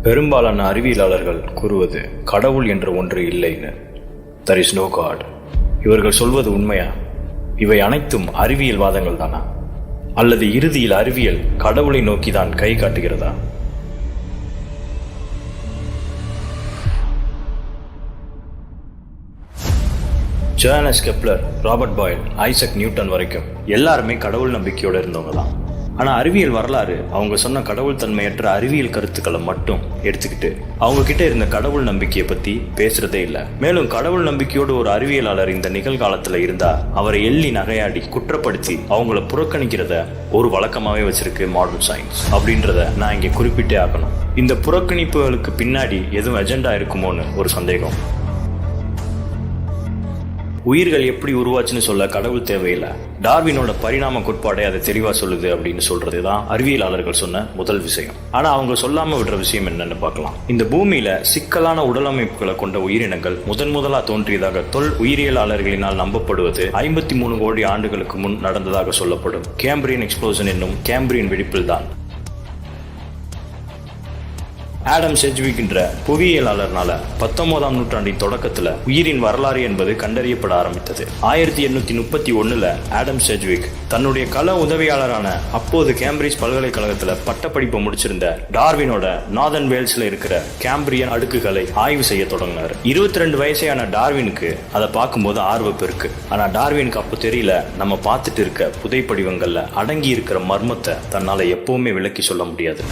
பெரும்பாலான அறிவியலாளர்கள் கூறுவது கடவுள் என்ற ஒன்று இல்லைன்னு. there is no God. இவர்கள் சொல்வது உண்மையா? இவை அனைத்தும் அறிவியல் வாதங்கள் தானா? அல்லது இறுதியில் அறிவியல் கடவுளை நோக்கிதான் கை காட்டுகிறதா? Johannes Kepler, Robert Boyle, Isaac Newton வரைக்கும் எல்லாருமே கடவுள் நம்பிக்கையோட இருந்தவங்க தான். ஆனா அறிவியல் வரலாறு அவங்க சொன்ன கடவுள் தன்மையற்ற அறிவியல் கருத்துக்களை மட்டும் எடுத்துக்கிட்டு அவங்க கிட்ட இருந்த கடவுள் நம்பிக்கையை பத்தி பேசுறதே இல்லை. மேலும் கடவுள் நம்பிக்கையோடு ஒரு அறிவியலாளர் இந்த நிகழ்காலத்துல இருந்தா அவரை எள்ளி நகையாடி குற்றப்படுத்தி அவங்கள புறக்கணிக்கிறத ஒரு வழக்கமாவே வச்சிருக்கு மாடர்ன் சயின்ஸ் அப்படின்றத நான் இங்க குறிப்பிட்டே ஆகணும். இந்த புறக்கணிப்புகளுக்கு பின்னாடி எதுவும் அஜெண்டா இருக்குமோன்னு ஒரு சந்தேகம். உயிர்கள் எப்படி உருவாச்சுன்னு சொல்ல கடவுள் தேவையில்லை, டார்வினோட பரிணாம கோட்பாடை அதை தெளிவா சொல்லுது அப்படின்னு சொல்றதுதான் அறிவியலாளர்கள் சொன்ன முதல் விஷயம். ஆனா அவங்க சொல்லாம விடுற விஷயம் என்னன்னு பார்க்கலாம். இந்த பூமியில சிக்கலான உடலமைப்புகளை கொண்ட உயிரினங்கள் முதலா தோன்றியதாக உயிரியலாளர்களினால் நம்பப்படுவது 53 கோடி ஆண்டுகளுக்கு முன் நடந்ததாக சொல்லப்படும் கேம்பிரியன் எக்ஸ்ப்ளோஷன் என்னும் கேம்பிரியன் வெடிப்பில் தான். ஆடம் செட்ஜ்விக் என்ற புவியியலாளர்னால 19ஆம் நூற்றாண்டின் தொடக்கத்துல உயிரின் வரலாறு என்பது கண்டறியப்பட ஆரம்பித்தது. 1831 ஆடம் செட்ஜ்விக் தன்னுடைய கள உதவியாளரான அப்போது கேம்பிரிட்ஜ் பல்கலைக்கழகத்துல பட்டப்படிப்பை முடிச்சிருந்த டார்வினோட நார்தர்ன் வேல்ஸ்ல இருக்கிற கேம்பிரியன் அடுக்குகளை ஆய்வு செய்ய தொடங்கினார். 22 வயசான டார்வினுக்கு அதை பார்க்கும்போது ஆர்வம் இருக்கு. ஆனா டார்வினுக்கு அப்போ தெரியல, நம்ம பார்த்துட்டு இருக்க புதைப்படிவங்கள்ல அடங்கி இருக்கிற மர்மத்தை தன்னால எப்பவுமே விளக்கி சொல்ல முடியாது.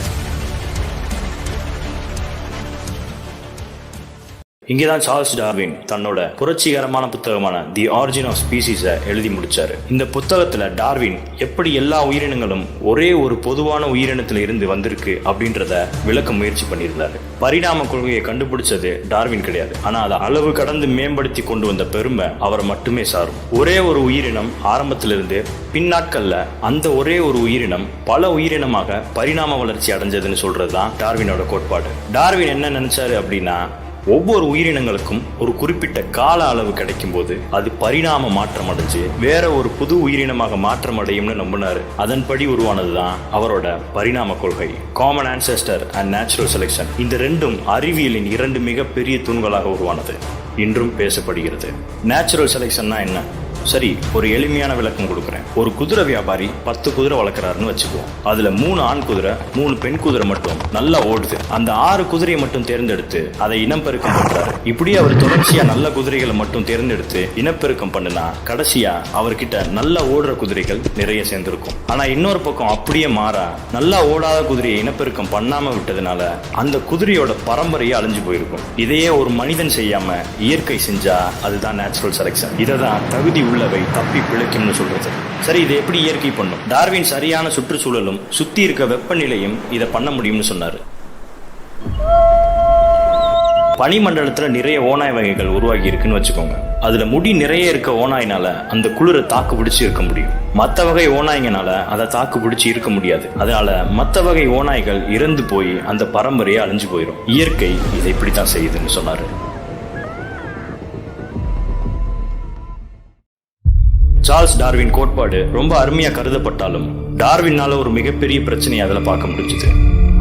இங்கேதான் சார்ல்ஸ் டார்வின் தன்னோட புரட்சிகரமான புத்தகமான தி ஆரிஜின் ஆஃப் ஸ்பீசிஸை எழுதி முடிச்சாரு. இந்த புத்தகத்துல டார்வின் எப்படி எல்லா உயிரினங்களும் ஒரே ஒரு பொதுவான உயிரினத்துல இருந்து வந்திருக்கு அப்படின்றத விளக்க முயற்சி பண்ணியிருந்தாரு. பரிணாம கொள்கையை கண்டுபிடிச்சது டார்வின் கிடையாது, ஆனா அதை அளவு கடந்து மேம்படுத்தி கொண்டு வந்த பெருமை அவரை மட்டுமே சாரும். ஒரே ஒரு உயிரினம் ஆரம்பத்திலிருந்து பின்னாட்கள்ல அந்த ஒரே ஒரு உயிரினம் பல உயிரினமாக பரிணாம வளர்ச்சி அடைஞ்சதுன்னு சொல்றதுதான் டார்வினோட கோட்பாடு. டார்வின் என்ன நினைச்சாரு அப்படின்னா, ஒவ்வொரு உயிரினங்களுக்கும் ஒரு குறிப்பிட்ட கால அளவு கிடைக்கும் போது அது பரிணாம மாற்றம் அடைஞ்சு வேற ஒரு புது உயிரினமாக மாற்றம் அடையும்னு நம்பினாரு. அதன்படி உருவானதுதான் அவரோட பரிணாம கொள்கை. Common ancestor and natural selection, இந்த ரெண்டும் அறிவியலின் 2 மிகப்பெரிய தூண்களாக உருவானது, இன்றும் பேசப்படுகிறது. நேச்சுரல் செலெக்ஷன்னா என்ன? சரி, ஒரு எளிமையான விளக்கம் கொடுக்குறேன். ஒரு குதிரை வியாபாரி 10 குதிரை வளர்க்குறாருன்னு வச்சுக்குவோம். அதுல 3 ஆண் குதிரை 3 பெண் குதிரை மட்டும் நல்லா ஓடுது. அந்த 6 குதிரையை மட்டும் தேர்ந்தெடுத்து அதை இனப்பெருக்கம் பண்றாரு. இப்படி அவர் தொடர்ச்சியா நல்ல குதிரைகளை மட்டும் தேர்ந்தெடுத்து இனப்பெருக்கம் பண்ணுனா கடைசியா அவர்கிட்ட நல்லா ஓடுற குதிரைகள் நிறைய சேர்ந்திருக்கும். ஆனா இன்னொரு பக்கம் அப்படியே மாறா நல்லா ஓடாத குதிரையை இனப்பெருக்கம் பண்ணாம விட்டதுனால அந்த குதிரையோட பரம்பரையே அழிஞ்சு போயிருக்கும். இதையே ஒரு மனிதன் செய்யாம இயற்கை செஞ்சா அதுதான் நேச்சுரல் செலெக்ஷன். இதைதான் தகுதி உள்ளவை தப்பி பிழைக்கும்னு சொல்றது. சரி, இதை எப்படி இயற்கை பண்ணும்? டார்வின் சரியான சுற்றுச்சூழலும் சுத்தி இருக்க வெப்பநிலையும் இதை பண்ண முடியும்னு சொன்னாரு. பனிமண்டலத்துல நிறைய ஓநாய் வகைகள் உருவாகி இருக்குன்னு வச்சுக்கோங்க. அதுல முடி நிறைய இருக்க ஓநாயினால அந்த குளிரை தாக்கு பிடிச்சு இருக்க முடியும். மற்ற வகை ஓநாய்ங்கனால அதை தாக்கு பிடிச்சு இருக்க முடியாது. அதனால மற்ற வகை ஓநாய்கள் இறந்து போய் அந்த பரம்பரையே அழிஞ்சு போயிடும். இயற்கை இதை இப்படித்தான் செய்யுதுன்னு சொன்னாரு. சார்ல்ஸ் டார்வின் கோட்பாடு ரொம்ப அருமையா கருதப்பட்டாலும் டார்வினால ஒரு மிகப்பெரிய பிரச்சனையை அதுல பார்க்க முடிஞ்சது.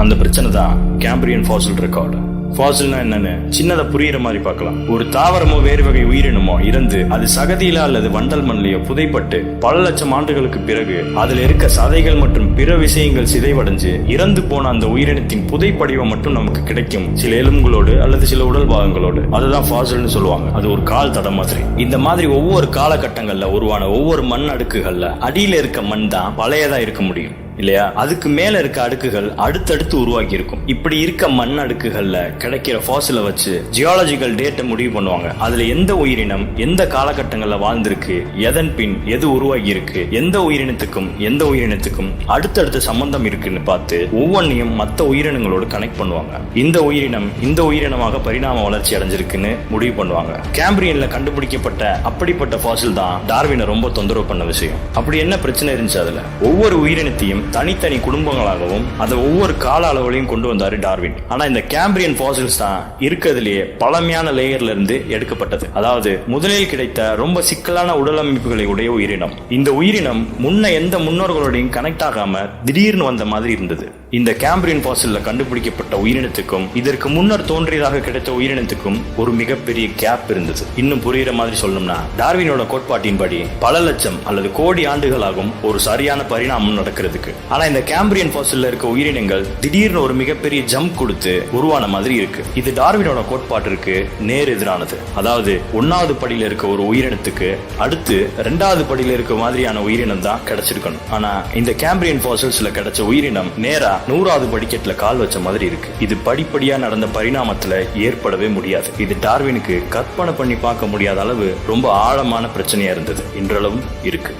அந்த பிரச்சனை தான் கேம்பிரியன் ஃபாசில் ரெக்கார்டு. ஃபாசில்னா என்னன்னு சின்னதா புரியுற மாதிரி பார்க்கலாம். ஒரு தாவரமோ வேறு வகை உயிரினமோ இறந்து அது சகதியில அல்லது வண்டல் மண்ணிலையோ புதைப்பட்டு பல லட்சம் ஆண்டுகளுக்கு பிறகு அதுல இருக்க சதைகள் மற்றும் பிற விஷயங்கள் சிதைவடைஞ்சு இறந்து போன அந்த உயிரினத்தின் புதைப்படிவம் மட்டும் நமக்கு கிடைக்கும், சில எலும்புகளோடு அல்லது சில உடல் பாகங்களோடு. அதுதான் ஃபாசில்னு சொல்லுவாங்க. அது ஒரு கால் தடம் மாதிரி. இந்த மாதிரி ஒவ்வொரு காலகட்டங்கள்ல உருவான ஒவ்வொரு மண் அடுக்குகள்ல அடியில இருக்க மண் தான் பழையதா இருக்க முடியும் இல்லையா? அதுக்கு மேல இருக்க அடுக்குகள் அடுத்தடுத்து உருவாக்கி இருக்கும். இப்படி இருக்க மண் அடுக்குகள்ல கிடைக்கிற ஃபாசிலை வச்சு ஜியாலஜிக்கல் டேட்டை முடிவு பண்ணுவாங்க. அதுல எந்த உயிரினம் எந்த காலகட்டங்கள்ல வாழ்ந்திருக்கு, எதன் பின் எது உருவாகி இருக்கு, எந்த உயிரினத்துக்கும் அடுத்தடுத்த சம்பந்தம் இருக்குன்னு பார்த்து ஒவ்வொன்றையும் மற்ற உயிரினங்களோடு கனெக்ட் பண்ணுவாங்க. இந்த உயிரினம் இந்த உயிரினமாக பரிணாம வளர்ச்சி அடைஞ்சிருக்குன்னு முடிவு பண்ணுவாங்க. கேம்பிரியன்ல கண்டுபிடிக்கப்பட்ட அப்படிப்பட்ட ஃபாசில் தான் டார்வினை ரொம்ப தொந்தரவு பண்ண விஷயம். அப்படி என்ன பிரச்சனை இருந்துச்சு? அதுல ஒவ்வொரு உயிரினத்தையும் தனித்தனி குடும்பங்களாகவும் அதை ஒவ்வொரு கால அளவுலையும் கொண்டு வந்தாரு டார்வின். ஆனா இந்த கேம்பிரியன் ஃபாசில்ஸ் தான் இருக்கிறதுலயே பழமையான லேயர்ல இருந்து எடுக்கப்பட்டது. அதாவது முதலில் கிடைத்த ரொம்ப சிக்கலான உடலமைப்புகளை உடைய உயிரினம். இந்த உயிரினம் முன்ன எந்த முன்னோர்களோடையும் கனெக்ட் ஆகாம திடீர்னு வந்த மாதிரி இருந்தது. இந்த கேம்பிரியன் ஃபாசில்ல கண்டுபிடிக்கப்பட்ட உயிரினத்துக்கும் இதற்கு முன்னர் தோன்றியதாக கிடைத்த உயிரினத்துக்கும் ஒரு மிகப்பெரிய கேப் இருந்தது. இன்னும் புரியுற மாதிரி சொல்லணும்னா டார்வினோட கோட்பாட்டின்படி பல லட்சம் அல்லது கோடி ஆண்டுகளாகும் ஒரு சரியான பரிணாமம் நடக்கிறதுக்கு. ஆனா இந்த கேம்பிரியன் ஃபாசில்ல இருக்க உயிரினங்கள் திடீர்னு ஒரு மிகப்பெரிய ஜம்ப் கொடுத்து உருவான மாதிரி இருக்கு. இது டார்வினோட கோட்பாட்டிற்கு நேர் எதிரானது. அதாவது 1வது படியில இருக்க ஒரு உயிரினத்துக்கு அடுத்து 2வது படியில இருக்க மாதிரியான உயிரினம் தான் கிடைச்சிருக்கணும். ஆனா இந்த கேம்பிரியன் ஃபாசில்ஸ்ல கிடைச்ச உயிரினம் நேரா 100வது படிக்கட்டுல கால் வச்ச மாதிரி இருக்கு. இது படிப்படியா நடந்த பரிணாமத்துல ஏற்படவே முடியாது. இது டார்வினுக்கு கற்பனை பண்ணி பார்க்க முடியாத அளவு ரொம்ப ஆழமான பிரச்சனையா இருந்தது. இன்றளவும் இருக்கு.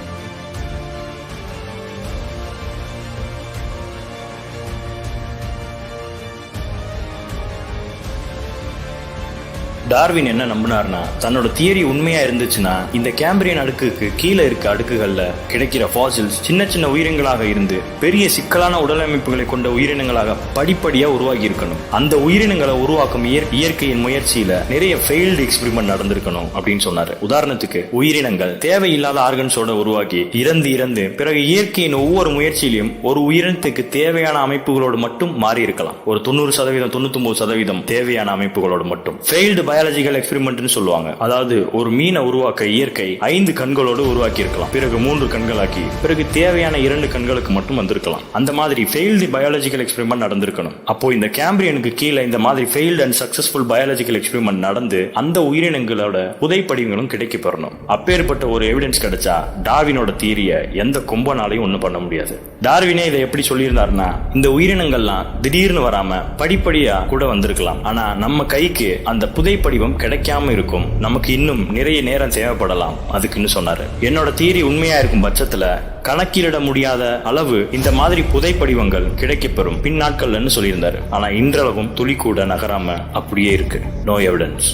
டார்வின் என்ன நம்பினார்னா, தன்னோட தியரி உண்மையா இருந்துச்சுன்னா இந்த கேம்பிரியன் அடுக்குக்கு கீழே இருக்க அடுக்குகள்ல கிடைக்கிற ஃபாசில்ஸ் சின்ன சின்ன உயிரினங்களாக இருந்து பெரிய சிக்கலான உடலமைப்புகளை கொண்ட உயிரினங்களாக படிப்படியா உருவாகி இருக்கணும். அந்த உயிரினங்களை உருவாக்கும் இயற்கையின் முயற்சியில நிறைய ஃபெயில்டு எக்ஸ்பெரிமெண்ட் நடந்திருக்கணும் அப்படின்னு சொன்னாரு. உதாரணத்துக்கு உயிரினங்கள் தேவையில்லாத ஆர்கன்ஸோட உருவாக்கி இறந்து பிறகு இயற்கையின் ஒவ்வொரு முயற்சியிலும் ஒரு உயிரினத்துக்கு தேவையான அமைப்புகளோடு மட்டும் மாறி இருக்கலாம். ஒரு 90% 99% தேவையான அமைப்புகளோடு மட்டும். ஃபெயில்டு பயாலஜிக்கல் எக்ஸ்பெரிமெண்ட்னு சொல்லுவாங்க. அதாவது ஒரு மீனை உருவாக்க இயற்கை 5 கண்களோடு உருவாக்கி இருக்கலாம், பிறகு 3 கண்களாக்கி பிறகு தேவையான 2 கண்களுக்கு மட்டும் வந்திருக்கலாம். அந்த மாதிரி ஃபெயில்டு பயாலஜிக்கல் எக்ஸ்பெரிமெண்ட் நடந்திருக்கணும். அப்போ இந்த கேம்பிரியனுக்கு கீழே இந்த மாதிரி failed and successful biological experiment நடந்து அந்த உயிரினங்களோட புதைப்படிவங்களும் கிடைக்க பெறணும். அப்பேற்பட்ட ஒரு எவிடன்ஸ் கிடைச்சா டார்வினோட தியரிய எந்த கொம்பனாலையும் ஒண்ணும் பண்ண முடியாது. டார்வினே இதை எப்படி சொல்லியிருந்தாருன்னா, இந்த உயிரினங்கள்லாம் திடீர்னு வராம படிப்படியா கூட வந்திருக்கலாம். ஆனா நம்ம கைக்கு அந்த புதைப்படிவம் கிடைக்காம இருக்கும். நமக்கு இன்னும் நிறைய நேரம் தேவைப்படலாம் அதுக்குன்னு சொன்னாரு. என்னோட தியரி உண்மையா இருக்கும் பட்சத்துல கணக்கிலிட முடியாத அளவு இந்த மாதிரி புதைப்படிவங்கள் கிடைக்கப்பெறும் பின் நாட்கள்னு சொல்லியிருந்தாரு. ஆனா இன்றளவும் துளி கூட நகராம அப்படியே இருக்கு. No evidence.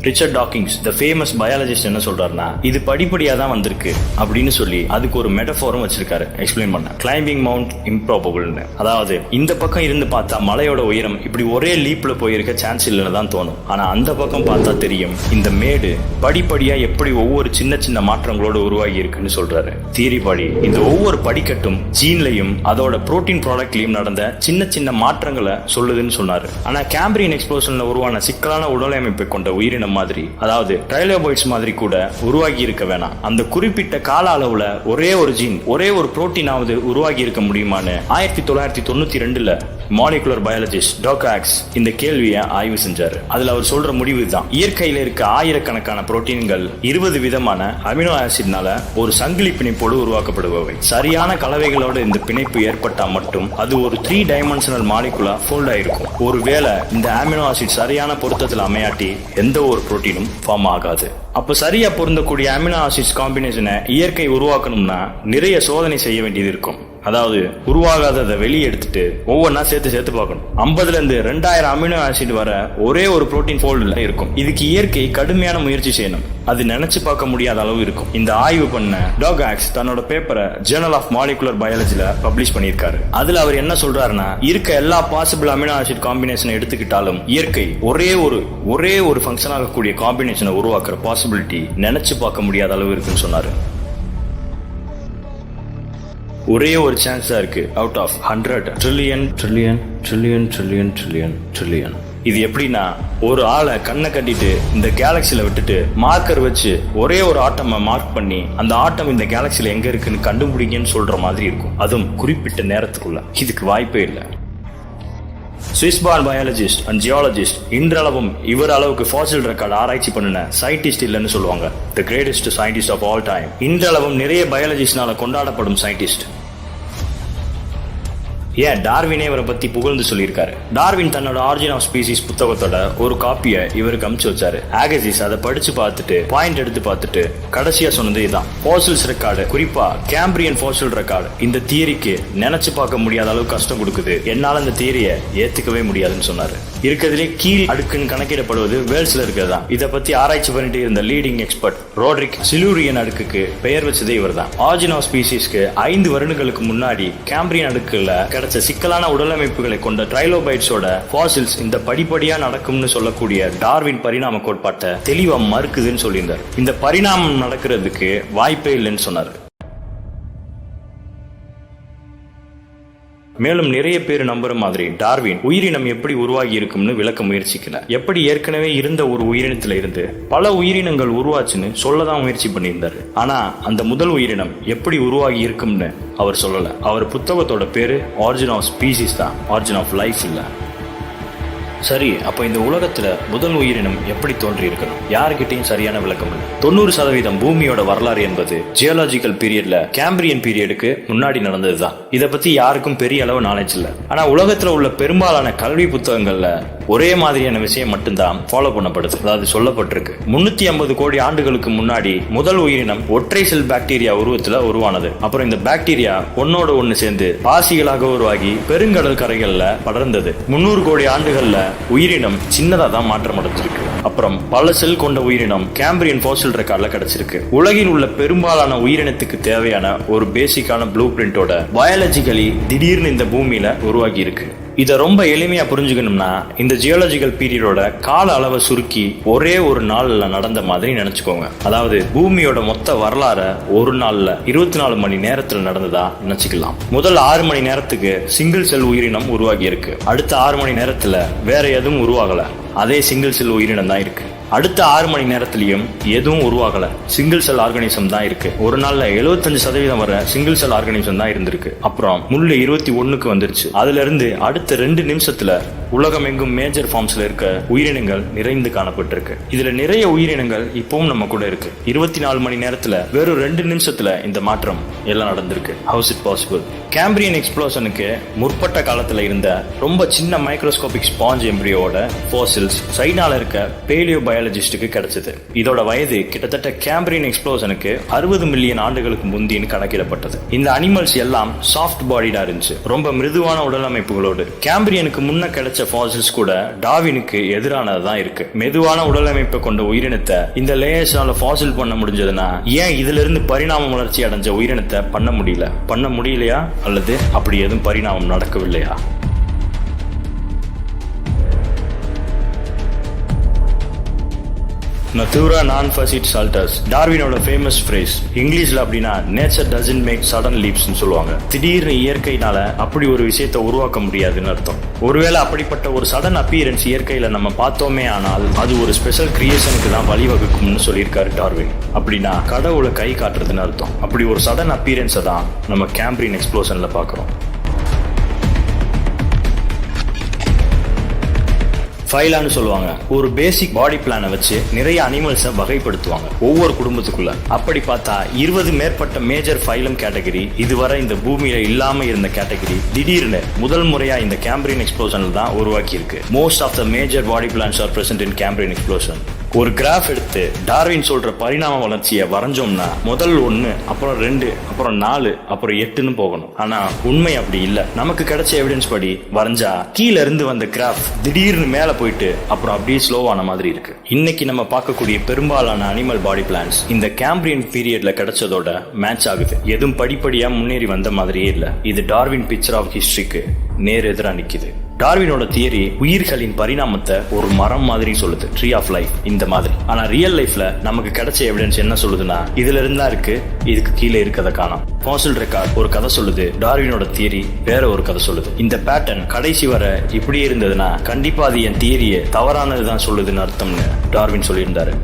Richard Dawkins the famous biologist என்ன சொல்றாருன்னா, இது படிப்படியா தான் வந்திருக்கு அப்படின்னு சொல்லி அதுக்கு ஒரு மெட்டஃபாரும் வச்சிருக்காரு எக்ஸ்பிளைன் பண்ண. கிளைம்பிங் மவுண்ட் இம்ப்ராபபிள்னு. அதாவது இந்த பக்கம் இருந்து பார்த்தா மலையோட உயரம் இப்படி ஒரே லீப்ல போயிருக்க சான்ஸ் இல்லைன்னு தான் தோணும். ஆனா அந்த பக்கம் பார்த்தா தெரியும் இந்த மேடு படிப்படியா எப்படி ஒவ்வொரு சின்ன சின்ன மாற்றங்களோடு உருவாகி இருக்குன்னு சொல்றாரு. தியரி படி இந்த ஒவ்வொரு படிக்கட்டும் ஜீன்லையும் அதோட புரோட்டீன் ப்ராடக்ட்லயும் நடந்த சின்ன சின்ன மாற்றங்களை சொல்லுதுன்னு சொன்னாரு. ஆனா கேம்பிரியன் எக்ஸ்ப்ளோஷன்ல உருவான சிக்கலான உடலமைப்பை கொண்ட உயிரினம் மாதிரி, அதாவது ட்ரைலோபாய்ட்ஸ் மாதிரி கூட உருவாகி இருக்க வேணாம். அந்த குறிப்பிட்ட கால அளவுல ஒரே ஒரு ஜீன் ஒரே ஒரு புரோட்டீனாவது உருவாகி இருக்க முடியுமான்னு 1992 மாலிகுலர் பயாலஜிஸ்ட் டாக்காக்ஸ் இந்த கேள்வியை ஆய்வு செஞ்சாரு. அதுல அவர் சொல்ற முடிவு தான், இயற்கையில இருக்க ஆயிரக்கணக்கான புரோட்டீன்கள் 20 விதமான அமினோ ஆசிட்னால ஒரு சங்கிலி பிணைப்போடு உருவாக்கப்படுபவை. சரியான கலவைகளோட இந்த பிணைப்பு ஏற்பட்டா மட்டும் அது ஒரு 3 டைமென்ஷனல் மாலிகுலா ஃபோல்ட் ஆயிருக்கும். ஒருவேளை இந்த அமினோ ஆசிட் சரியான பொருத்தத்தில் அமையாட்டி எந்த ஒரு புரோட்டீனும் ஃபார்ம் ஆகாது. அப்ப சரியா பொருந்தக்கூடிய அமினோ ஆசிட்ஸ் காம்பினேஷனை இயற்கை உருவாக்கணும்னா நிறைய சோதனை செய்ய வேண்டியது இருக்கும். அதாவது உருவாகாததை வெளியே எடுத்துட்டு ஒவ்வொன்னா சேர்த்து பார்க்கணும். 50ல இருந்து 2000 அமினோ ஆசிட் வர ஒரே ஒரு புரோட்டீன் ஃபோல்டுல இருக்கும். இதுக்கு இயற்கை கடுமையான முயற்சி செய்யணும். அது நினைச்சு பார்க்க முடியாத அளவு இருக்கும். இந்த ஆய்வு பண்ண டாக்காக்ஸ் தன்னோட பேப்பரை ஜேர்னல் ஆஃப் மாலிகுலர் பயாலஜில பப்ளிஷ் பண்ணியிருக்காரு. அதுல அவர் என்ன சொல்றாருன்னா, இருக்க எல்லா பாசிபிள் அமினோ ஆசிட் காம்பினேஷனை எடுத்துக்கிட்டாலும் இயற்கை ஒரே ஒரு ஃபங்க்ஷன் ஆகக்கூடிய காம்பினேஷனை உருவாக்குற பாசிபிலிட்டி நினைச்சு பார்க்க முடியாத அளவு இருக்குன்னு சொன்னாரு. ஒரே ஒரு சான்ஸ் தான் இருக்கு அவுட் ஆஃப் 100 ட்ரில்லியன். இது எப்படின்னா, ஒரு ஆளை கண்ணை கட்டிட்டு இந்த கேலக்சில விட்டுட்டு மார்க்கர் வச்சு ஒரே ஒரு ஆட்டம் மார்க் பண்ணி அந்த ஆட்டம் இந்த கேலக்சில எங்க இருக்குன்னு கண்டுபிடிங்கன்னு சொல்ற மாதிரி இருக்கும். அதுவும் குறிப்பிட்ட நேரத்துக்குள்ள. இதுக்கு வாய்ப்பே இல்லை. சுவிஸ்பார்ன் பயாலஜிஸ்ட் அண்ட் ஜியாலஜிஸ்ட் இன்றளவும் இவர் அளவுக்கு ஃபாசில் ரெக்கார்டு ஆராய்ச்சி பண்ணின சயின்டிஸ்ட் இல்லைன்னு சொல்லுவாங்க. The greatest scientist of all time. இன்றளவும் நிறைய பயாலஜிஸ்ட்னால கொண்டாடப்படும் சயின்டிஸ்ட். ஏன் டார்வினே இவரை பத்தி புகழ்ந்து சொல்லியிருக்காரு. டார்வின் தன்னோட ஆரிஜின் ஆஃப் ஸ்பீசிஸ் புத்தகத்தோட ஒரு காப்பியை இவருக்கு அனுப்பிச்சு வச்சாரு. ஆகசிஸ் அதை படிச்சு பார்த்துட்டு பாயிண்ட் எடுத்து பார்த்துட்டு கடைசியா சொன்னது இதுதான், ஃபாசில்ஸ் ரெக்கார்டு, குறிப்பா கேம்பிரியன் ஃபாசில் ரெக்கார்டு இந்த தியரிக்கு நினைச்சு பார்க்க முடியாத அளவு கஷ்டம் கொடுக்குது. என்னால இந்த தியரியை ஏத்துக்கவே முடியாதுன்னு சொன்னாரு. இருக்கிறதுலே கீழ் அடுக்குன்னு கணக்கிடப்படுவது வேல்ஸ்ல இருக்கிறதா. இதை பத்தி ஆராய்ச்சி பண்ணிட்டு இருந்த லீடிங் எக்ஸ்பர்ட் ரோட்ரிக் சிலூரியன் அடுக்குக்கு பெயர் வச்சதே இவர் தான். ஆரிஜின் ஆஃப் ஸ்பீசிஸ்க்கு 5 வருடங்களுக்கு முன்னாடி கேம்பிரியன் அடுக்குல கிடைச்ச சிக்கலான உடலமைப்புகளை கொண்ட ட்ரைலோபைட்ஸோட ஃபாசில்ஸ் இந்த படிப்படியா நடக்கும்னு சொல்லக்கூடிய டார்வின் பரிணாம கோட்பாட்டை தெளிவா மறுக்குதுன்னு சொல்லியிருந்தார். இந்த பரிணாமம் நடக்கிறதுக்கு வாய்ப்பே இல்லைன்னு சொன்னார். மேலும் நிறைய பேர் நம்புற மாதிரி டார்வின் உயிரினம் எப்படி உருவாகி இருக்கும்னு விளக்க முயற்சிக்கல. எப்படி ஏற்கனவே இருந்த ஒரு உயிரினத்துல இருந்து பல உயிரினங்கள் உருவாச்சுன்னு சொல்லதான் முயற்சி பண்ணியிருந்தாரு. ஆனா அந்த முதல் உயிரினம் எப்படி உருவாகி இருக்கும்னு அவர் சொல்லல. அவர் புத்தகத்தோட பேரு ஆரிஜின் ஆஃப் ஸ்பீசிஸ் தான், ஆரிஜின் ஆஃப் லைஃப் இல்ல. சரி, அப்ப இந்த உலகத்துல முதல் உயிரினம் எப்படி தோன்றி இருக்கணும்? யாருக்கிட்டையும் சரியான விளக்கம் இல்லை. 90% பூமியோட வரலாறு என்பது ஜியோலாஜிக்கல் பீரியட்ல கேம்பிரியன் பீரியடுக்கு முன்னாடி நடந்ததுதான். இதை பத்தி யாருக்கும் பெரிய அளவு நாலேஜ் இல்ல. ஆனா உலகத்துல உள்ள பெரும்பாலான கல்வி புத்தகங்கள்ல ஒரே மாதிரியான விஷயம் மட்டும்தான் ஃபாலோ பண்ணப்படுது, அதாவது சொல்லப்பட்டிருக்கு. 350 கோடி ஆண்டுகளுக்கு முன்னாடி முதல் உயிரினம் ஒற்றை செல் பாக்டீரியா உருவத்துல உருவானது. அப்புறம் இந்த பாக்டீரியா ஒன்னோட ஒன்னு சேர்ந்து பாசிகளாக உருவாகி பெருங்கடல் கரைகள்ல படர்ந்தது. 300 கோடி ஆண்டுகள்ல உயிரினம் சின்னதா தான் மாற்றம் அடைஞ்சிருக்கு. அப்புறம் பல செல் கொண்ட உயிரினம் கேம்பிரியன் ஃபாசில் ரெக்கார்ட்ல கிடைச்சிருக்கு. உலகில் உள்ள பெரும்பாலான உயிரினத்துக்கு தேவையான ஒரு பேசிக்கான ப்ளூ பிரிண்டோட பயாலஜிக்கலி திடீர்னு இந்த பூமியில உருவாகி இருக்கு. இதை ரொம்ப எளிமையா புரிஞ்சுக்கணும்னா இந்த ஜியோலாஜிக்கல் பீரியடோட கால அளவை சுருக்கி ஒரே ஒரு நாள்ல நடந்த மாதிரி நினைச்சுக்கோங்க. அதாவது பூமியோட மொத்த வரலாற ஒரு நாள்ல 24 மணி நேரத்துல நடந்ததா நினைச்சுக்கலாம். முதல் 6 மணி நேரத்துக்கு சிங்கிள் செல் உயிரினம் உருவாகி இருக்கு. அடுத்த 6 மணி நேரத்துல வேற எதுவும் உருவாகல, அதே சிங்கிள் செல் உயிரினம் தான் இருக்கு. அடுத்த 6 மணி நேரத்திலையும் எதுவும் உருவாகல, சிங்கிள் செல் ஆர்கானிசம் தான் இருக்கு. ஒரு நாள்ல 75% வர சிங்கிள் செல் ஆர்கானிசம் தான் இருந்திருக்கு. அப்புறம் முள்ளு 21க்கு வந்துருச்சு. அதுல இருந்து அடுத்த 2 நிமிஷத்துல உலகம் எங்கும் மேஜர் ஃபார்ம்ஸ்ல இருக்க உயிரினங்கள் நிறைந்து காணப்பட்டிருக்கு. இதுல நிறைய உயிரினங்கள் இப்பவும் நம்ம கூட இருக்கு. 24 மணி நேரத்துல வெறும் 2 நிமிஷத்துல இந்த மாற்றம் எல்லாம் நடந்திருக்கு. How's it possible? கேம்பிரியன் எக்ஸ்ப்ளோஷனுக்கு முற்பட்ட காலத்துல இருந்த ரொம்ப சின்ன மைக்ரோஸ்கோபிக் ஸ்பாஞ்ச் எம்பிரியோட ஃபாசில்ஸ் சைனால இருக்க பேலியோ பயாலஜிஸ்டுக்கு கிடைச்சது. இதோட வயது கிட்டத்தட்ட கேம்பிரியன் எக்ஸ்ப்ளோஷனுக்கு 60 மில்லியன் ஆண்டுகளுக்கு முந்தின்னு கணக்கிடப்பட்டது. இந்த அனிமல்ஸ் எல்லாம் சாஃப்ட் பாடிடா இருந்துச்சு, ரொம்ப மிருதுவான உடலமைப்புகளோடு. கேம்பிரியனுக்கு முன்ன கிடைச்ச ஃபாசில்ஸ் கூட டார்வினுக்கு எதிரானதான் இருக்கு. மெதுவான உடலமைப்பை கொண்ட உயிரினத்தை இந்த லேயர்ஸ்னால ஃபாசில் பண்ண முடிஞ்சதுன்னா ஏன் இதுல இருந்து பரிணாம வளர்ச்சி அடைஞ்ச உயிரினத்தை பண்ண முடியலையா? அல்லது அப்படி எதுவும் பரிணாமம் நடக்கவில்லையா? Natura non facit saltus, டார்வினோட ஃபேமஸ் ஃப்ரேஸ். இங்கிலீஷ்ல அப்படின்னா நேச்சர் டசன்ட் மேக் சடன் லீப்ஸ்னு சொல்லுவாங்க. திடீர்னு இயற்கையினால அப்படி ஒரு விஷயத்தை உருவாக்க முடியாதுன்னு அர்த்தம். ஒருவேளை அப்படிப்பட்ட ஒரு சடன் அப்பியரன்ஸ் இயற்கையில நம்ம பார்த்தோமே ஆனால் அது ஒரு ஸ்பெஷல் கிரியேஷனுக்கு தான் வழிவகுக்கும்னு சொல்லியிருக்காரு டார்வின். அப்படின்னா கடவுளை கை காட்டுறதுன்னு அர்த்தம். அப்படி ஒரு சடன் அப்பியரன்ஸை தான் நம்ம கேம்பிரியன் எக்ஸ்ப்ளோஷன்ல பார்க்கிறோம். ஃபைலான்னு சொல்லுவாங்க. ஒரு பேசிக் பாடி பிளானை வச்சு நிறைய அனிமல்ஸை வகைப்படுத்துவாங்க ஒவ்வொரு குடும்பத்துக்குள்ள. அப்படி பார்த்தா 20 மேற்பட்ட மேஜர் ஃபைலம் கேட்டகரி இதுவரை இந்த பூமியில இல்லாம இருந்த கேட்டகரி திடீர்னு முதல் முறையா இந்த கேம்பிரியன் எக்ஸ்ப்ளோஷன்ல தான் உருவாக்கி இருக்கு. Most of the major body plans are present in Cambrian explosion. ஒரு கிராஃப் எடுத்து டார்வின் சொல்ற பரிணாம வளர்ச்சியை வரைஞ்சோம்னா முதல் 1, அப்புறம் 2, அப்புறம் 4, அப்புறம் 8ன்னு போகணும். ஆனா உண்மை அப்படி இல்ல. நமக்கு கிடைச்ச எவிடன்ஸ் படி வரைஞ்சா கீழ இருந்து வந்த கிராஃப் திடீர்னு மேல போயிட்டு அப்புறம் அப்படியே ஸ்லோவான மாதிரி இருக்கு. இன்னைக்கு நம்ம பார்க்கக்கூடிய பெரும்பாலான அனிமல் பாடி பிளான்ஸ் இந்த கேம்பிரியன் பீரியட்ல கிடைச்சதோட மேட்ச் ஆகுது. எதுவும் படிப்படியா முன்னேறி வந்த மாதிரியே இல்ல. இது டார்வின் பிக்சர் ஆஃப் ஹிஸ்டரிக்கு நேர் எதிரா நிக்குது. டார்வினோட தியரி உயிர்களின் பரிணாமத்தை ஒரு மரம் மாதிரி சொல்லுது, ட்ரீ ஆஃப் லைஃப் இந்த மாதிரி. ஆனா ரியல் லைஃப்ல நமக்கு கிடைச்ச எவிடன்ஸ் என்ன சொல்லுதுன்னா இதுல இருந்தா இருக்கு, இதுக்கு கீழே இருக்கதை காணோம். ஃபாசில் ரெக்கார்ட் ஒரு கதை சொல்லுது, டார்வினோட தியரி வேற ஒரு கதை சொல்லுது. இந்த பேட்டர்ன் கடைசி வரை இப்படி இருந்ததுன்னா கண்டிப்பா அது என் தியரியை தவறானதுதான் சொல்லுதுன்னு அர்த்தம்னு டார்வின் சொல்லியிருந்தாரு.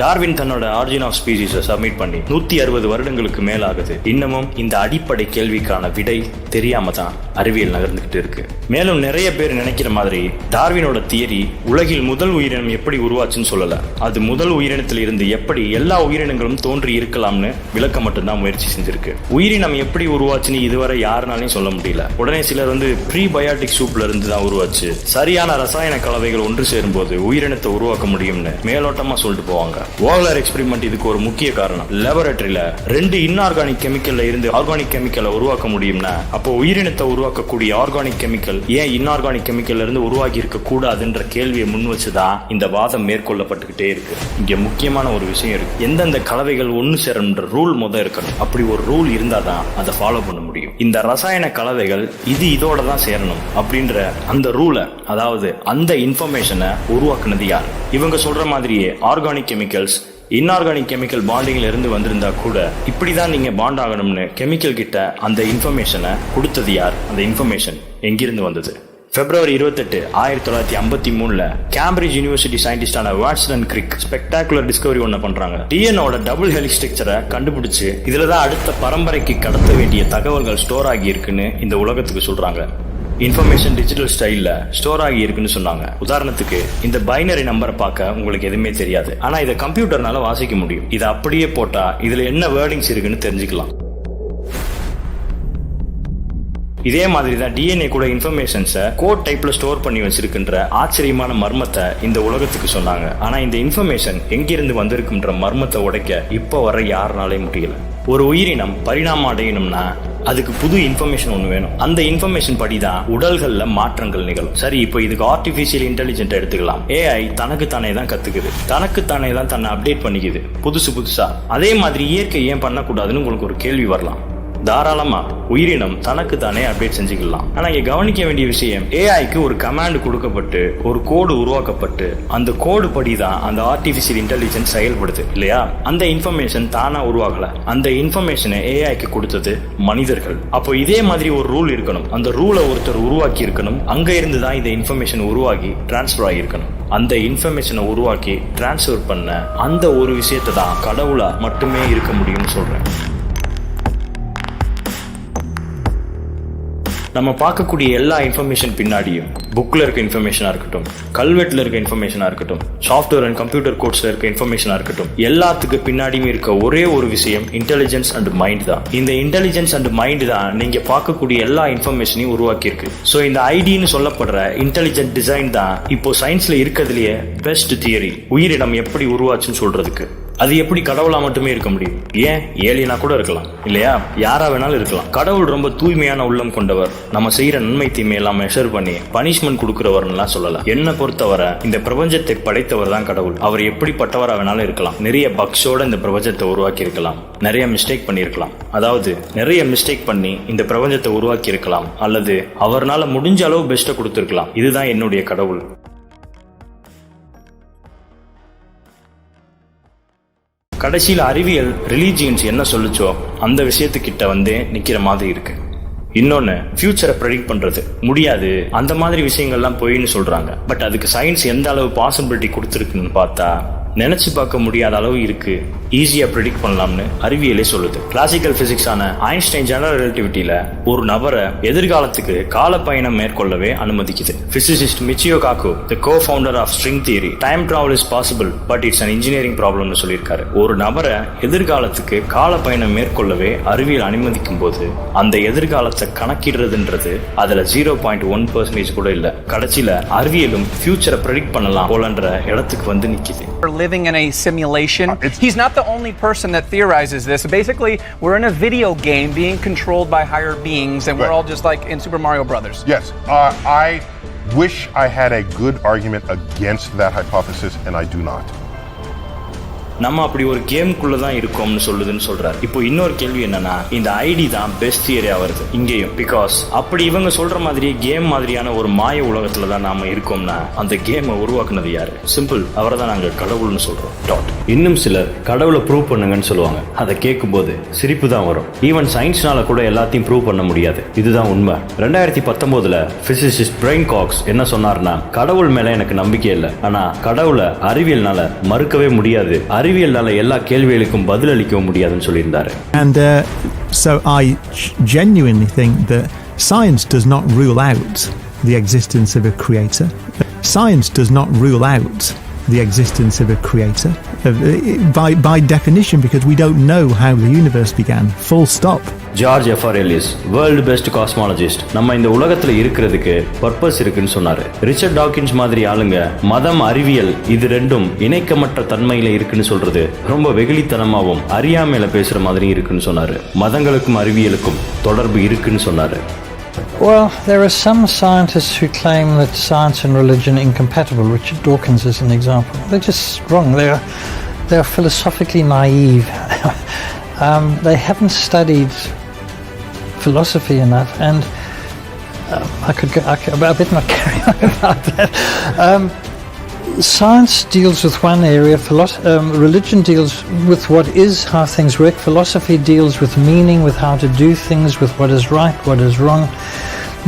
டார்வின் தன்னோட ஆரிஜின் ஆஃப் ஸ்பீசிஸை சப்மிட் பண்ணி 160 வருடங்களுக்கு மேலாகுது. இன்னமும் இந்த அடிப்படை கேள்விக்கான விடை தெரியாம தான் அறிவியல் நகர்ந்துகிட்டு இருக்கு. மேலும் நிறைய பேர் நினைக்கிற மாதிரி டார்வினோட தியரி உலகில் முதல் உயிரினம் எப்படி உருவாச்சுன்னு சொல்லல. அது முதல் உயிரினத்தில் இருந்து எப்படி எல்லா உயிரினங்களும் தோன்றி இருக்கலாம்னு விளக்க மட்டும்தான் முயற்சி செஞ்சிருக்கு. உயிரினம் எப்படி உருவாச்சுன்னு இதுவரை யாருனாலையும் சொல்ல முடியல. உடனே சிலர் ப்ரீபயாட்டிக் சூப்ல இருந்து தான் உருவாச்சு, சரியான ரசாயன கலவைகள் ஒன்று சேரும் போது உயிரினத்தை உருவாக்க முடியும்னு மேலோட்டமா சொல்லிட்டு போவாங்க. வோக்லர் எக்ஸ்பெரிமெண்ட் இதுக்கு ஒரு முக்கிய காரணம். லேபரேட்டரியில 2 இன்ஆர்கானிக் கெமிக்கல்ல இருந்து ஆர்கானிக் கெமிக்கலை உருவாக்க முடியும்னா அப்போ உயிரினத்தை உருவாக்கக்கூடிய ஆர்கானிக் கெமிக்கல் ஏன் இன்ஆர்கானிக் கெமிக்கல்ல இருந்து உருவாக்கி இருக்க கூடாதுன்ற கேள்வியை முன் வச்சுதான் இந்த வாதம் மேற்கொள்ளப்பட்டுக்கிட்டே இருக்கு. இங்க முக்கியமான ஒரு விஷயம் இருக்கு. எந்தெந்த கலவைகள் ஒன்னு சேரணுன்ற ரூல் இருக்கணும். அப்படி ஒரு ரூல் இருந்தாதான் அதை ஃபாலோ பண்ண முடியும். இந்த ரசாயன கலவைகள் இதோட தான் சேரணும் அப்படின்ற அந்த ரூலை, அதாவது அந்த இன்ஃபர்மேஷனை உருவாக்குனது யார்? இவங்க சொல்ற மாதிரியே ஆர்கானிக் கெமிக்கல்ஸ் இன்ஆர்கானிக் கெமிக்கல் பாண்டிங்ல இருந்து வந்திருந்தா கூட இப்படிதான் நீங்க பாண்ட் ஆகணும்னு கெமிக்கல் கிட்ட அந்த இன்ஃபர்மேஷனை கொடுத்தது யார்? அந்த இன்ஃபர்மேஷன் எங்கிருந்து வந்தது? February 28, 1953 கேம்பிரிட்ஜ் யூனிவர்சிட்டி சயின்டிஸ்டான வாட்சன் கிரிக் ஸ்பெக்டாகுலர் டிஸ்கவரி ஒண்ணு பண்றாங்க. டிஎன்ஏவோட டபுள் ஹெலிக்ஸ் ஸ்ட்ரக்சரை கண்டுபிடிச்சு இதுலதான் அடுத்த பரம்பரைக்கு கடத்த வேண்டிய தகவல்கள் ஸ்டோர் ஆகி இருக்குன்னு இந்த உலகத்துக்கு சொல்றாங்க. இன்ஃபர்மேஷன் டிஜிட்டல் ஸ்டைல்ல ஸ்டோர் ஆகி இருக்குன்னு சொன்னாங்க. உதாரணத்துக்கு இந்த பைனரி நம்பரை பார்க்க உங்களுக்கு எதுவுமே தெரியாது, ஆனா இதை கம்ப்யூட்டர்னால வாசிக்க முடியும். இதை அப்படியே போட்டா இதுல என்ன வேர்டிங்ஸ் இருக்குன்னு தெரிஞ்சுக்கலாம். இதே மாதிரி தான் டிஎன்ஏ கூட இன்ஃபர்மேஷன்ஸை கோட் டைப்ல ஸ்டோர் பண்ணி வச்சிருக்கின்ற ஆச்சரியமான மர்மத்தை இந்த உலகத்துக்கு சொன்னாங்க. ஆனா இந்த இன்ஃபர்மேஷன் எங்கிருந்து வந்திருக்குன்ற மர்மத்தை உடைக்க இப்ப வர யாருனாலே முடியல. ஒரு உயிரினம் பரிணாமம் அடையணும்னா அதுக்கு புது இன்ஃபர்மேஷன் ஒன்று வேணும். அந்த இன்ஃபர்மேஷன் படிதான் உடல்கள்ல மாற்றங்கள் நிகழும். சரி, இப்போ இதுக்கு ஆர்டிபிஷியல் இன்டெலிஜென்ட் எடுத்துக்கலாம். ஏஐ தனக்கு தானே தான் கத்துக்குது, தனக்கு தானே தான் தன்னை அப்டேட் பண்ணிக்குது புதுசா. அதே மாதிரி இயற்கை ஏன் பண்ணக்கூடாதுன்னு உங்களுக்கு ஒரு கேள்வி வரலாம். தாராளமா உயிரினம் தனக்கு தானே அப்டேட் செஞ்சுக்கலாம். ஆனா இங்க கவனிக்க வேண்டிய விஷயம், ஏஐக்கு ஒரு கமாண்ட் கொடுக்கப்பட்டு ஒரு கோடு உருவாக்கப்பட்டு அந்த கோடு படிதான் அந்த ஆர்டிபிஷியல் இன்டெலிஜென்ஸ் செயல்படுது இல்லையா? அந்த இன்ஃபர்மேஷன் தானா உருவாகல, அந்த இன்ஃபர்மேஷனை ஏஐக்கு கொடுத்தது மனிதர்கள். அப்போ இதே மாதிரி ஒரு ரூல் இருக்கணும். அந்த ரூலை ஒருத்தர் உருவாக்கி இருக்கணும். அங்க இருந்து தான் இந்த இன்ஃபர்மேஷன் உருவாகி டிரான்ஸ்பர் ஆகியிருக்கணும். அந்த இன்ஃபர்மேஷனை உருவாக்கி டிரான்ஸ்பர் பண்ண அந்த ஒரு விஷயத்தை தான் கடவுளா மட்டுமே இருக்க முடியும்னு சொல்றேன். நம்ம பார்க்கக்கூடிய எல்லா இன்ஃபர்மேஷன் பின்னாடியும் புக்ல இருக்க இன்ஃபர்மேஷனா இருக்கட்டும், கல்வெட்டுல இருக்க இன்ஃபர்மேஷனா இருக்கட்டும், சாஃப்ட்வேர் அண்ட் கம்ப்யூட்டர் கோட்ஸ்ல இருக்க இன்ஃபர்மேஷனா இருக்கட்டும், எல்லாத்துக்கு பின்னாடியும் இருக்க ஒரே ஒரு விஷயம் இன்டெலிஜென்ஸ் அண்ட் மைண்ட் தான். இந்த இன்டெலிஜென்ஸ் அண்ட் மைண்ட் தான் நீங்க பார்க்கக்கூடிய எல்லா இன்ஃபர்மேஷனையும் உருவாக்கி இருக்கு. ஸோ இந்த ஐடின்னு சொல்லப்படுற இன்டெலிஜென்ட் டிசைன் தான் இப்போ சயின்ஸ்ல இருக்கிறதுலயே பெஸ்ட் தியரி. உயிரினம் எப்படி உருவாச்சுன்னு சொல்றதுக்கு அது எப்படி கடவுளா மட்டுமே இருக்க முடியும்? ஏன் ஏலியனா கூட இருக்கலாம் இல்லையா? யாரா வேணாலும் இருக்கலாம். கடவுள் ரொம்ப தூய்மையான உள்ளம் கொண்டவர். நம்ம செய்யற நன்மை தீமை எல்லாம் மெஷர் பண்ணி பனிஷ்மெண்ட் கொடுக்கிறவர்லாம் சொல்லலாம். என்ன பொறுத்தவரை இந்த பிரபஞ்சத்தை படைத்தவர் தான் கடவுள். அவர் எப்படிப்பட்டவரா வேணாலும் இருக்கலாம். நிறைய பக்ஸோட இந்த பிரபஞ்சத்தை உருவாக்கி இருக்கலாம், நிறைய மிஸ்டேக் பண்ணிருக்கலாம். அதாவது நிறைய மிஸ்டேக் பண்ணி இந்த பிரபஞ்சத்தை உருவாக்கி இருக்கலாம், அல்லது அவர்னால முடிஞ்ச அளவு பெஸ்ட்டை கொடுத்திருக்கலாம். இதுதான் என்னுடைய கடவுள். கடைசியில் அறிவியல் ரிலீஜியன்ஸ் என்ன சொல்லுச்சோ அந்த விஷயத்துக்கிட்ட வந்து நிக்கிற மாதிரி இருக்கு. இன்னொன்னு, ஃபியூச்சரை ப்ரெடிக்ட் பண்றது முடியாது, அந்த மாதிரி விஷயங்கள்லாம் பொய்ன்னு சொல்றாங்க. பட் அதுக்கு சயின்ஸ் எந்த அளவு பாசிபிலிட்டி கொடுத்துருக்குன்னு பார்த்தா நினைச்சு பார்க்க முடியாத அளவு இருக்கு. ஈஸியா ப்ரெடிக்ட் பண்ணலாம்னு அறிவியலே சொல்லுது. கிளாசிக்கல் பிசிக்ஸான ஐன்ஸ்டைன் ஜெனரல் ரிலேட்டிவிட்டியில ஒரு நபரை எதிர்காலத்துக்கு கால பயணம் மேற்கொள்ளவே அனுமதிக்குது. Physicist Michio Kaku, the co-founder of string theory, time travel is possible but it's an engineering ப்ராப்ளம்னு சொல்லியிருக்காரு. ஒரு நபரை எதிர்காலத்துக்கு கால பயணம் மேற்கொள்ளவே அறிவியல் அனுமதிக்கும் போது அந்த எதிர்காலத்தை கணக்கிடுறதுன்றது அதுல 0.1% கூட இல்ல. கடைசியில அறிவியலும் ஃபியூச்சரை ப்ரெடிக்ட் பண்ணலாம் போலன்ற இடத்துக்கு வந்து நிக்குது. Living in a simulation. He's not the only person that theorizes this. Basically, we're in a video game being controlled by higher beings, and we're all just like in Super Mario Brothers. Yes, I wish I had a good argument against that hypothesis, and I do not. நம்ம அப்படி ஒரு கேம்குள்ளதான் இருக்கோம்னு சொல்லுதுன்னு சொல்றாரு. இப்போ இன்னொரு கேள்வி என்னன்னா, இந்த ஐடி தான் பெஸ்ட் தியரியா வருது இங்கேயும். பிகாஸ் அப்படி இவங்க சொல்ற மாதிரி கேம் மாதிரியான ஒரு மாய உலகத்துல தான் நாம இருக்கோம்னா அந்த கேமை உருவாக்குனது யாரு? சிம்பிள், அவரை தான் நாங்க கடவுள்னு சொல்றோம். டாட். இன்னும் சிலர் கடவுளை ப்ரூவ் பண்ணுங்கன்னு சொல்லுவாங்க. அதை கேட்கும் போது சிரிப்பு தான் வரும். ஈவன் சயின்ஸ்னால கூட எல்லாத்தையும் ப்ரூவ் பண்ண முடியாது. இதுதான் உண்மை. 2019 பிசிசிஸ்ட் பிரைன் காக்ஸ் என்ன சொன்னார்னா, கடவுள் மேல எனக்கு நம்பிக்கை இல்லை, ஆனா கடவுளை அறிவியல்னால மறுக்கவே முடியாது, அறிவியல்னால எல்லா கேள்விகளுக்கும் பதில் அளிக்க முடியாதுன்னு சொல்லியிருந்தாரு. And so I genuinely think that science does not rule out the existence of a creator. Science does not rule out the existence of a creator by definition, because we don't know how the universe began. Full stop. George F R Ellis world best cosmologist நம்ம இந்த உலகத்துல இருக்கிறதுக்கு purpose இருக்குன்னு சொன்னாரு. Richard Dawkins மாதிரி ஆளுங்க மதம் அறிவியல் இது ரெண்டும் இணைக்கமற்ற தன்மையில இருக்குன்னு சொல்றது ரொம்ப வெகுளித்தனமாவும் அறியாமையில பேசுற மாதிரி இருக்குன்னு சொன்னாரு. மதங்களுக்கும் அறிவியலுக்கும் தொடர்பு இருக்குன்னு சொன்னாரு. Well, there are some scientists who claim that science and religion are incompatible. Richard Dawkins is an example. They're just wrong. They're philosophically naive. They haven't studied philosophy enough, and I better not carry on about that. Science deals with one area, religion deals with what is, how things work, philosophy deals with meaning, with how to do things, with what is right, what is wrong.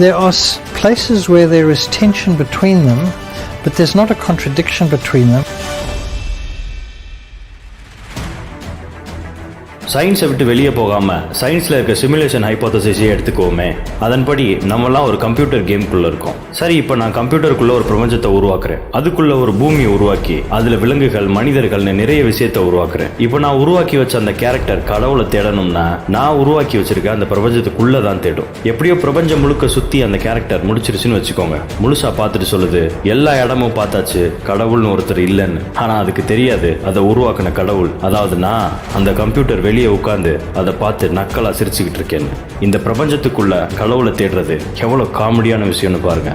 There are places where there is tension between them, but there's not a contradiction between them. சயின்ஸை விட்டு வெளியே போகாம சயின்ஸ்ல இருக்க simulation ஹைபோதசிஸை எடுத்துக்கோமே. அதன்படி நம்மலாம் ஒரு computer கேம்குள்ள இருக்கோம். சரி, இப்போ நான் கம்ப்யூட்டருக்குள்ள ஒரு பிரபஞ்சத்தை உருவாக்குறேன். அதுக்குள்ள ஒரு பூமியை உருவாக்கி அதுல விலங்குகள் மனிதர்கள்னு நிறைய விஷயத்தை உருவாக்குறேன். இப்போ நான் உருவாக்கி வச்ச அந்த கேரக்டர் கடவுளை தேடணும்னா நான் உருவாக்கி வச்சிருக்க அந்த பிரபஞ்சத்துக்குள்ள தான் தேடும். எப்படியோ பிரபஞ்சம் முழுக்க சுத்தி அந்த கேரக்டர் முடிச்சிருச்சுன்னு வச்சுக்கோங்க. முழுசா பார்த்துட்டு சொல்லுது எல்லா இடமும் பார்த்தாச்சு, கடவுள்னு ஒருத்தர் இல்லைன்னு. ஆனா அதுக்கு தெரியாது அதை உருவாக்குன கடவுள், அதாவது நான் அந்த கம்ப்யூட்டர் வெளியே உட்கார்ந்து அதை பார்த்து நக்கலா சிரிச்சுக்கிட்டு இருக்கேன்னு. இந்த பிரபஞ்சத்துக்குள்ள கடவுளை தேடுறது எவ்வளவு காமெடியான விஷயம்னு பாருங்க.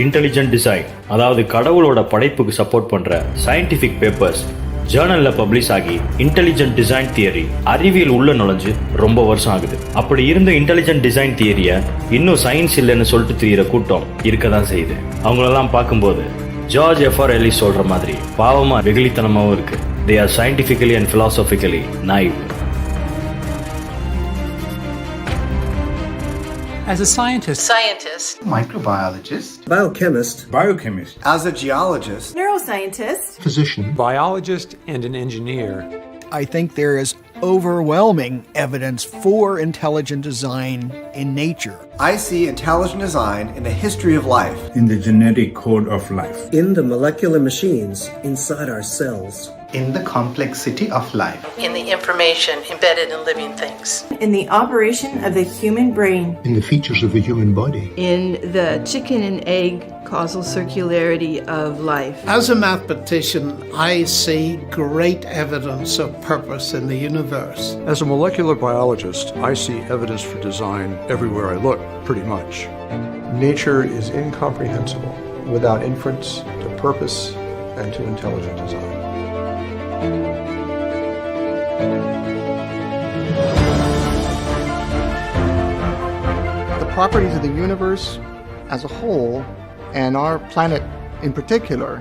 இன்டெலிஜென்ட் டிசைன், அதாவது கடவுளோட படைப்புக்கு சப்போர்ட் பண்ற சயின்டிபிக் பேப்பர்ஸ் ஜேர்னல்ல பப்ளிஷ் ஆகி இன்டெலிஜென்ட் டிசைன் தியரி அறிவியல் உள்ள நுழைஞ்சு ரொம்ப வருஷம் ஆகுது. அப்படி இருந்த இன்டெலிஜென்ட் டிசைன் தியரிய இன்னும் சயின்ஸ் இல்லைன்னு சொல்லிட்டு திரியிற கூட்டம் இருக்கதான் செய்யுது. அவங்களெல்லாம் பார்க்கும்போது ஜார்ஜ் எஃப்ஆர் எல்லிஸ் சொல்ற மாதிரி பாவமா வெகுளித்தனமாவும் இருக்கு. They are scientifically and philosophically naive. As a scientist, microbiologist, biochemist, as a geologist, neuroscientist, physician, biologist, and an engineer. I think there is overwhelming evidence for intelligent design in nature. I see intelligent design in the history of life, in the genetic code of life, in the molecular machines inside our cells, in the complexity of life, in the information embedded in living things, in the operation of the human brain, in the features of the human body, in the chicken and egg causal circularity of life. As a mathematician, I see great evidence of purpose in the universe. As a molecular biologist, I see evidence for design everywhere I look, pretty much. Nature is incomprehensible without inference to purpose and to intelligent design. The properties of the universe as a whole and our planet in particular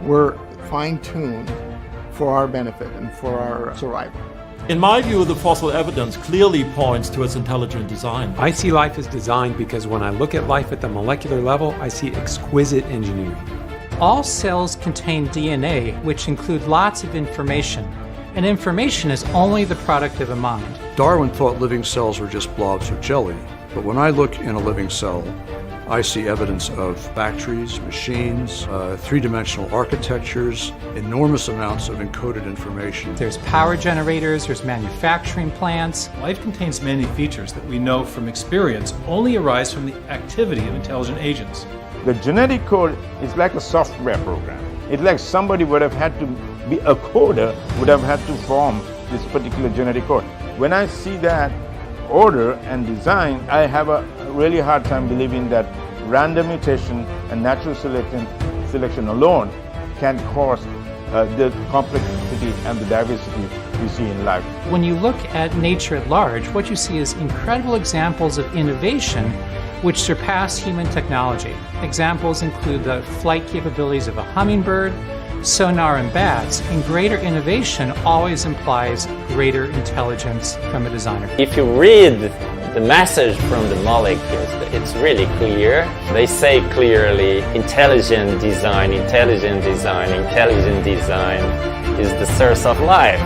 were fine-tuned for our benefit and for our survival. In my view, the fossil evidence clearly points to its intelligent design. I see life as designed because when I look at life at the molecular level, I see exquisite engineering. All cells contain DNA, which include lots of information, and information is only the product of a mind. Darwin thought living cells were just blobs of jelly, but when I look in a living cell, I see evidence of factories, machines, three-dimensional architectures, enormous amounts of encoded information. There's power generators, there's manufacturing plants. Life contains many features that we know from experience only arise from the activity of intelligent agents. The genetic code is like a software program. It's like somebody would have had to be a coder, would have had to form this particular genetic code. When I see that order and design, I have a really hard time believing that random mutation and natural selection alone can cause the complexity and the diversity we see in life. When you look at nature at large, what you see is incredible examples of innovation which surpass human technology. Examples include the flight capabilities of a hummingbird, sonar in bats, and greater innovation always implies greater intelligence from a designer. If you read the message from the molecules, it's really clear. They say clearly, intelligent design is the source of life.